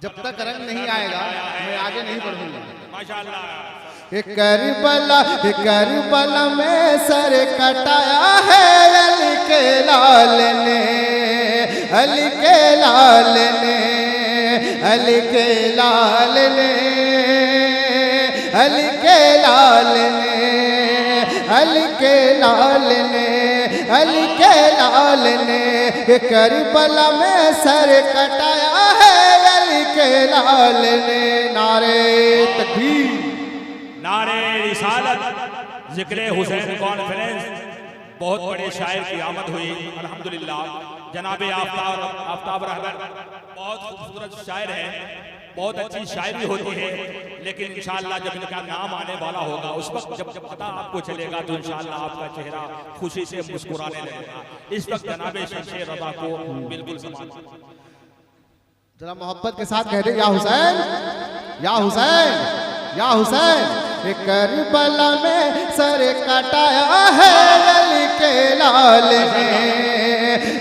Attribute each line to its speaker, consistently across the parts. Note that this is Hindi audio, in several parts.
Speaker 1: जब तक रंग नहीं आएगा मैं आगे नहीं बढ़ूंगा।
Speaker 2: माशाअल्लाह।
Speaker 1: करबला में सर कटाया है अली के लाल ने, अली के लाल ने, अली के लाल ने, अली के लाल ने, अली के लाल ने, अली के लाल ने करबला में सर कटाया है अली के लाल ने। नारे तकबीर,
Speaker 2: नारे रिसालत, जिक्रे हुसैन कॉन्फ्रेंस, बहुत बड़े शायर की आमद हुई अल्हम्दुलिल्लाह। जनाबे आफ्ताब रहबर बहुत खूबसूरत शायर है, बहुत अच्छी शायरी होती है, लेकिन इंशाअल्लाह जब इनका नाम आने वाला होगा उस वक्त जब पता आपको चलेगा तो इंशाअल्लाह आपका चेहरा खुशी से मुस्कुराने लगेगा। इस वक्त जनाबे शमशेर रज़ा को बिल्कुल समान।
Speaker 1: जरा मोहब्बत के साथ कह दे या हुसैन, या हुसैन, या हुसैन। करबला में सर कटाया है अली के लाल ने,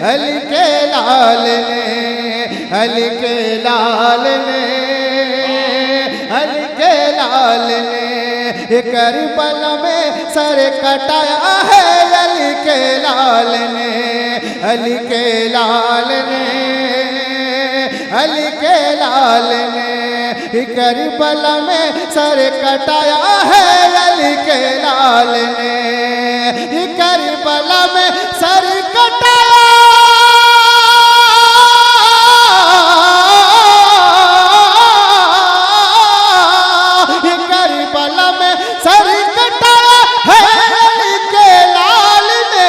Speaker 1: अली के लाल ने, अली के लाल ने, अली के लाल ने करबला में सर कटाया है अली के लाल ने, अली के लाल ने, अली के लाल ने करबला में सर कटाया है अली के लाल ने, करबला में सर कटाया करबला में सर कटाया है अली के लाल ने,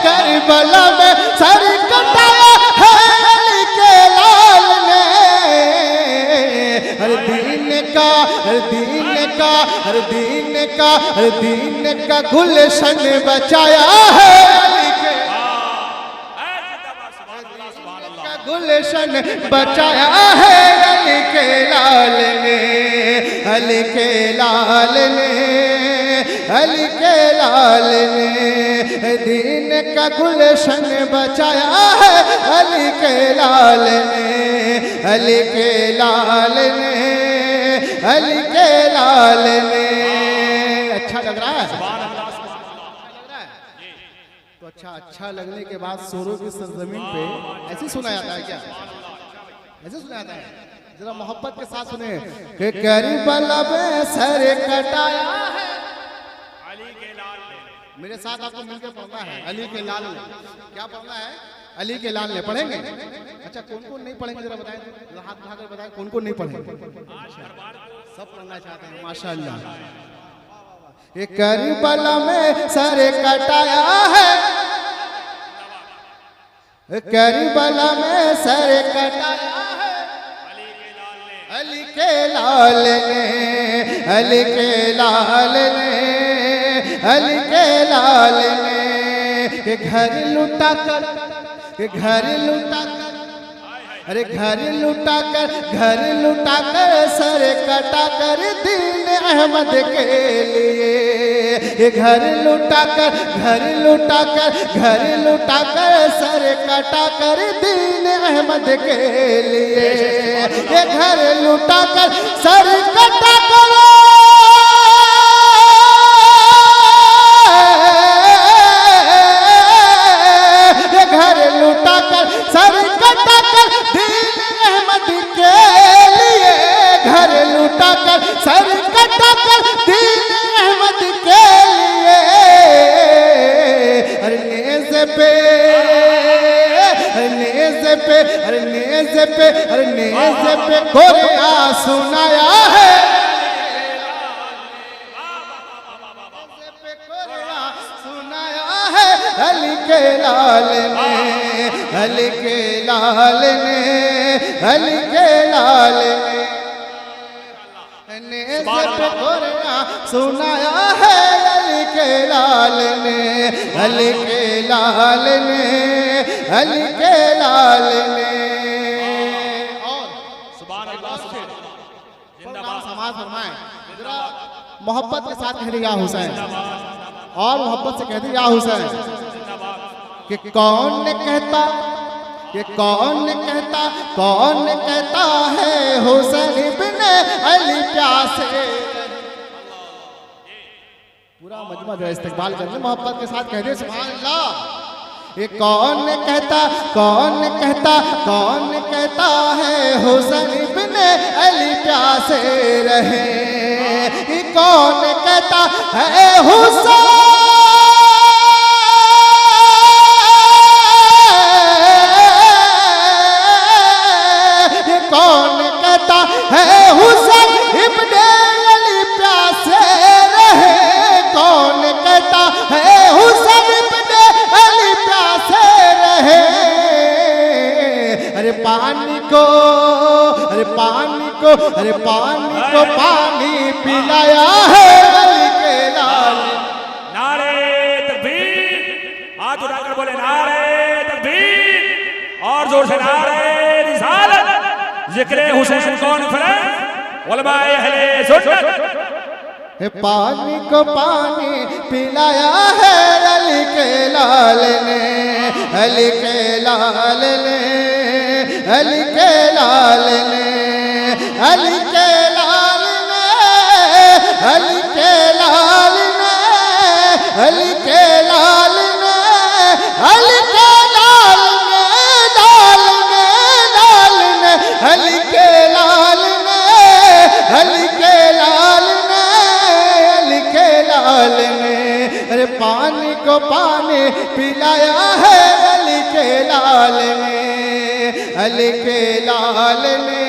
Speaker 1: करबला में सर कटाया है अली के लाल ने। हर दीन का, हर दीन का, हर दीन का, हर दीन का गुलशन बचाया है अली के, गुलशन बचाया है अली के लाल ने, अली के लाल ने, अली के लाल ने दीन का गुलशन बचाया है अली के लाल ने, अली के लाल ने, अली के लाल ने। अच्छा लग रहा है? तो अच्छा लगने के बाद सोरों की सरजमीन पे ऐसे सुना जाता है क्या? ऐसे सुना जाता है? जरा मोहब्बत के साथ सुने कि करबला में सर कटाया है
Speaker 2: अली के लाल ने।
Speaker 1: मेरे साथ आपको मिलकर पढ़ना है अली के लाल ने। क्या पढ़ना है? अली के लाल ने। पढ़ेंगे? अच्छा कौन कौन नहीं पढ़ेंगे जरा बताएं, हाथ उठाकर बताएं कौन कौन नहीं पढ़ेंगे। सब पढ़ना चाहते हैं माशाअल्लाह। ये करबला में सर कटाया है, करबला में सर कटाया है अली के लाल ने, अली के लाल ने, अली के लाल ने घर लुटा कर, घर लुटा कर, अरे घर लुटा कर, घर लुटा कर सर कटा कर दीन अहमद के लिए। घर लुटा कर, घर लुटा कर, घर लुटा कर सर कटा कर दीन अहमद के लिए। ये घर लुटा कर सर कटा कर घर लुटा कर सर कटा कर दीन अहमद के लिए। घर लुटा कर सर कटा कर दीन अहमद के लिए। अरे नेज़े पे, अरे नेज़े पे, अरे नेज़े पे, अरे नेज़े पे कोरिया सुनाया है, अली के लाल ने, अली के लाल ने, अली के लाल ने कोरिया सुनाया है अली के लाल ने, अली के लाल ने, अली के लाल ने। और
Speaker 2: सुभान अल्लाह,
Speaker 1: समाज फरमाएं जरा मोहब्बत के साथ कह दिया हुसैन, और मोहब्बत से कह दिया हुसैन कि कौन कहता कि कौन कहता है हुसैन इब्न अली प्यासे। पूरा मजमा जो इस्तेमाल करने मोहब्बत के साथ कहते सुभान अल्लाह। ये कौन कहता है हुसैन इब्न अली प्यासे रहे। ये कौन कहता है हुसैन इब्न अली प्यासे रहे। कौन कहता है हुसैन इब्न अली प्यासे रहे। अरे पानी को पानी पिलाया है अली के लाल।
Speaker 2: नारे तकबीर, हाथ उठाकर बोले नारे तकबीर, और जोर से नारे रिसालत। जिक्रे हुसैन कॉन्फ्रेंस उलमाए अहले सुन्नत।
Speaker 1: पानी को पानी पिलाया है अली के लाल ने, अली के लाल ने, अली के लाल ने, अली के लाल ने, अली के लाल ने, अली के लाल ने, अली के लाल ने, लाल ने, लाल ने, अली के लाल ने, अली के लाल ने, अली के लाल ने। अरे पानी को पानी पिलाया है अली के लाल ने, अली के लाल ने,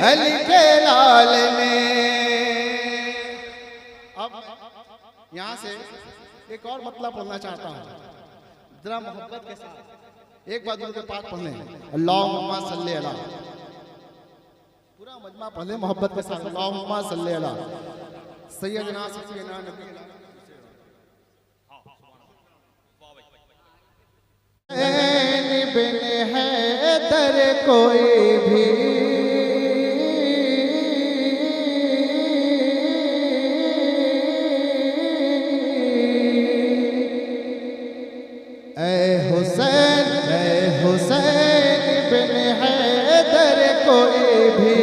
Speaker 1: अली के लाल ने। अब यहाँ से एक और मतलब पढ़ना चाहता हूँ जरा मोहब्बत के साथ। एक बार उनके पाक पढ़ने अल्लाहुम्मा सल्ली अला, पूरा मजमा पढ़ले मोहब्बत के साथ। अल्लाहुम्मा सल्ली अला सैयदना सफीना नबी बिन हैदर कोई भी हुसैन बिन हैदर कोई भी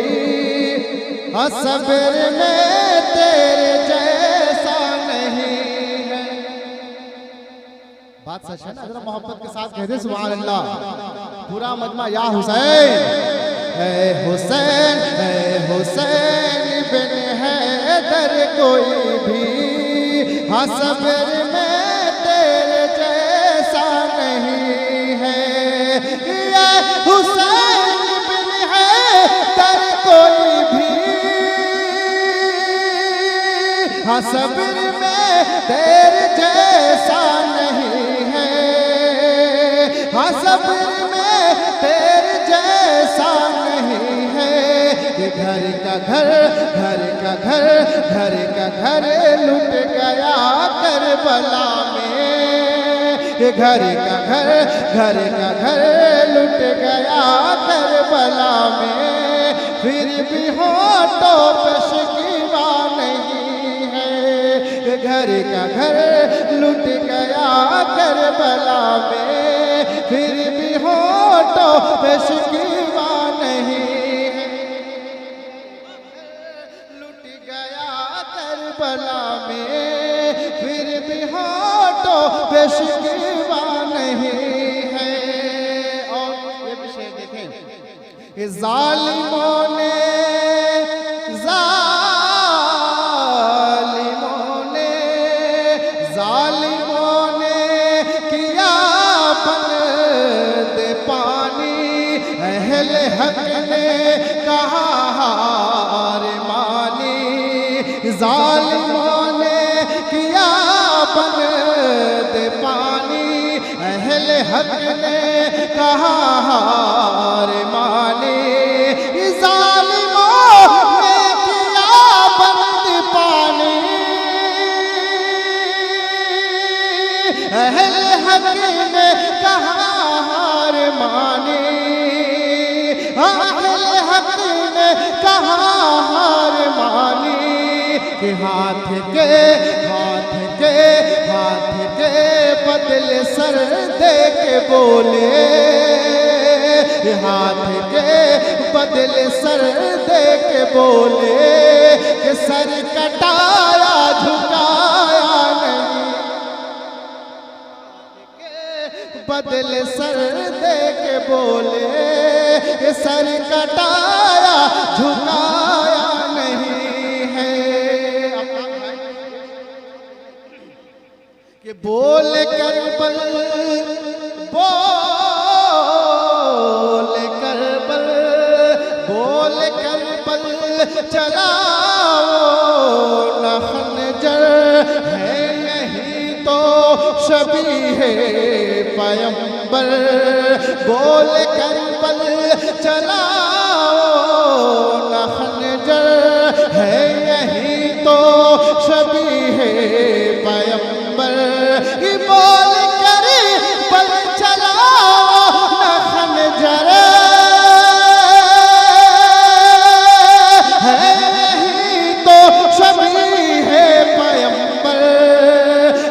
Speaker 1: सब्र में तेरे जैसा नहीं है। बात सच है ना, जरा मोहब्बत के साथ कहते सुभान अल्लाह। पूरा मजमा या हुसैन, ऐ हुसैन, ऐ हुसैन बिन हैदर कोई भी सब्र में तेरे जैसा नहीं है। ऐ हुसैन बिन हैदर कोई भी सब्र में तेरे जैसा नहीं है। सब्र में तेरे जैसा नहीं है। कि घर का घर, घर का घर, घर का घर लुट गया करबला में। ये घर का घर, घर का घर लुट गया करबला में। फिर भी होठों पे शिकवा नहीं है। घर का घर लुट गया करबला में। फिर भी होठों पे शिकवा नहीं है। लुट गया करबला में। फिर भी होठों पे शिकवा नहीं है। और ये विषय देखें कि जालिमों ने किया बंद पानी। अहले हक ने कहा हार मानी। जालिमों ने किया बंद पानी। अहले हक ने कहा हार मानी। जालिमों ने किया बंद पानी। अहले हक ने कहा हार मानी। अहले हक ने कहा हार मानी। कि हाथ के बदले सर दे के बोले। हाथ के बदले सर दे के बोले कि सर कटाया झुकाया नहीं, बदले सर दे के बोले कि सर कटाया झुकाया नहीं है। कि बोल करबल बोल करबल बोल करबल चलाओ न खंजर है यही तो शबीहे पैगंबर। बोल करबल चलाओ न खंजर है यही तो शबीहे पैगंबर। बोल कर बल चलाओ न खंजर है यही तो शबीहे पैगंबर,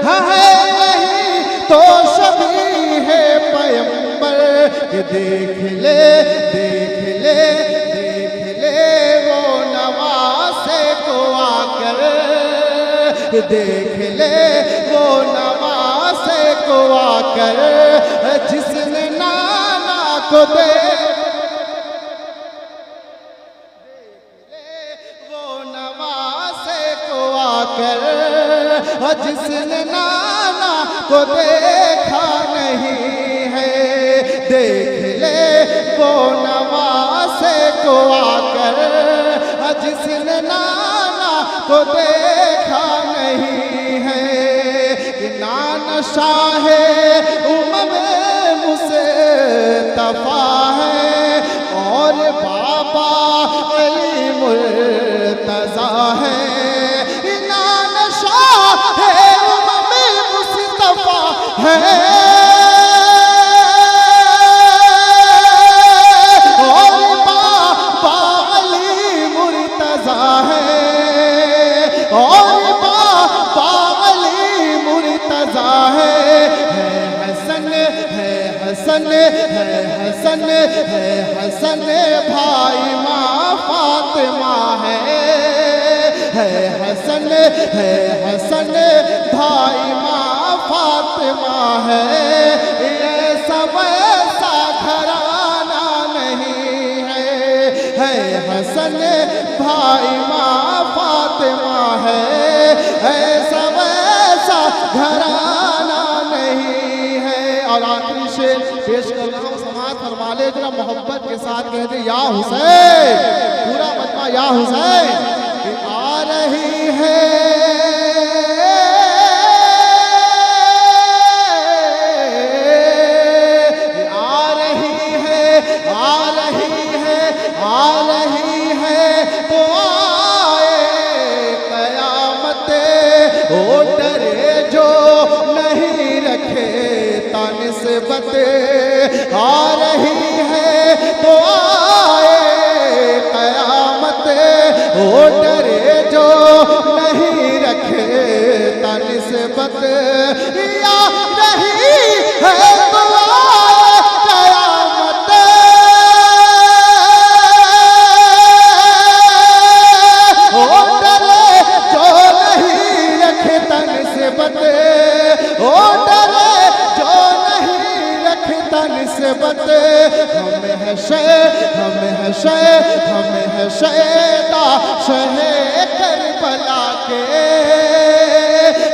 Speaker 1: है यही तो शबीहे पैगंबर। देख ले देख ले देख ले वो नवासे को आकर, देख ले वो नवासे को आकर जिसने नाना को दे, देख ले वो नवासे को आकर जिसने नाना को देखा नहीं है। देख ले वो नवासे को आकर जिसने नाना को देखा नहीं है। कि नाना शाहे उमम मुस्तफा है और बाबा अली मुर्तजा है। नाना शाहे उमम मुस्तफा है और बाबा अली मुर्तजा है, और बाबा अली मुर्तजा है। हसन है हसन है हसन है हसन भाई माँ फातिमा है हसन है हसन भाई माँ फातिमा है। ये सब ऐसा घराना नहीं है हसन भाई माँ फातिमा है, ऐसा वैसा घराना नहीं है। और आखिरी शेर पेश कर रहा हूँ, समाज फरमाले जरा मोहब्बत के साथ कहते या हुसैन, पूरा मजमा या हुसैन। आ रही है आ रही है आ रही है आ रही है तो आए कयामत। ओ डरे जो नहीं रखे तानिस्बत, आ रही है तो आए कयामत। ओ डरे जो नहीं रखे तानिस्बत, या रही है तो आए कयामत। ओ डरे जो नहीं रखे तानिस्बत, ओ डरे जो नहीं रखे तानिस्बत। हम है शे हम है शे हम है शैदा शहे करबला के,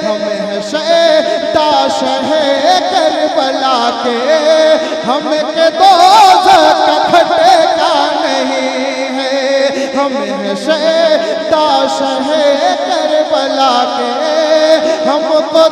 Speaker 1: हम है शैदा शहे करबला के। हम के दोज़ख खटे का नहीं है, हम है शैदा शहे करबला के। हमको